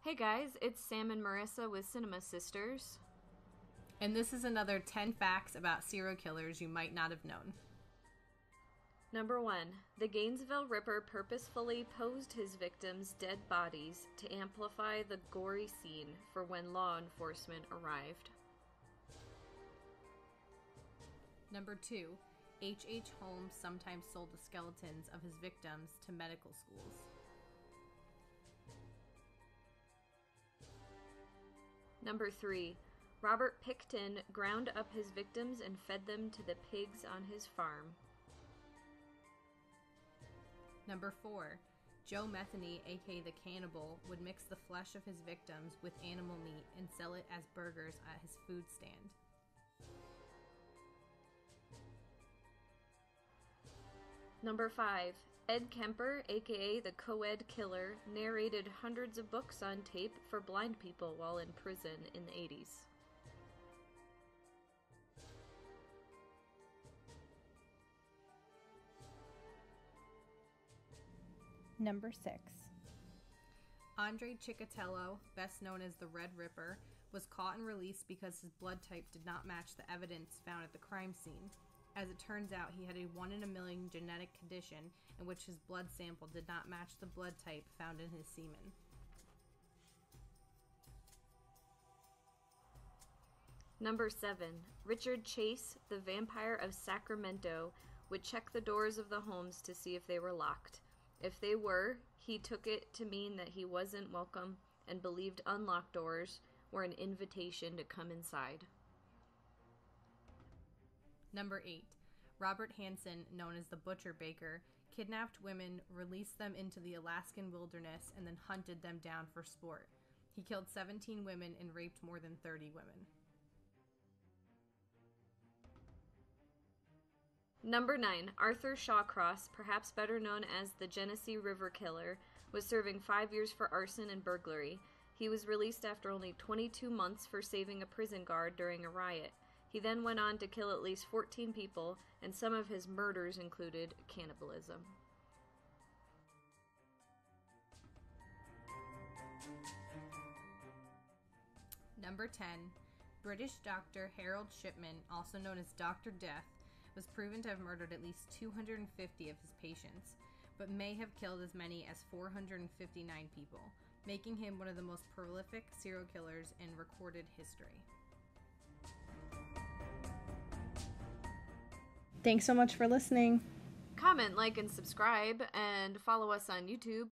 Hey guys, it's Sam and Marissa with Cinema Sisters. And this is another 10 facts about serial killers you might not have known. Number 1. The Gainesville Ripper purposefully posed his victims' dead bodies to amplify the gory scene for when law enforcement arrived. Number 2. H.H. Holmes sometimes sold the skeletons of his victims to medical schools. Number 3. Robert Pickton ground up his victims and fed them to the pigs on his farm. Number 4. Joe Metheny, aka the Cannibal, would mix the flesh of his victims with animal meat and sell it as burgers at his food stand. Number 5. Ed Kemper, aka the Co-Ed Killer, narrated hundreds of books on tape for blind people while in prison in the 80s. Number 6. Andre Chikatilo, best known as the Red Ripper, was caught and released because his blood type did not match the evidence found at the crime scene. As it turns out, he had a 1 in a million genetic condition in which his blood sample did not match the blood type found in his semen. Number 7. Richard Chase, the Vampire of Sacramento, would check the doors of the homes to see if they were locked. If they were, he took it to mean that he wasn't welcome and believed unlocked doors were an invitation to come inside. Number 8. Robert Hansen, known as the Butcher Baker, kidnapped women, released them into the Alaskan wilderness, and then hunted them down for sport. He killed 17 women and raped more than 30 women. Number 9. Arthur Shawcross, perhaps better known as the Genesee River Killer, was serving 5 years for arson and burglary. He was released after only 22 months for saving a prison guard during a riot. He then went on to kill at least 14 people, and some of his murders included cannibalism. Number 10. British doctor Harold Shipman, also known as Dr. Death, was proven to have murdered at least 250 of his patients, but may have killed as many as 459 people, making him one of the most prolific serial killers in recorded history. Thanks so much for listening. Comment, like, and subscribe, and follow us on YouTube.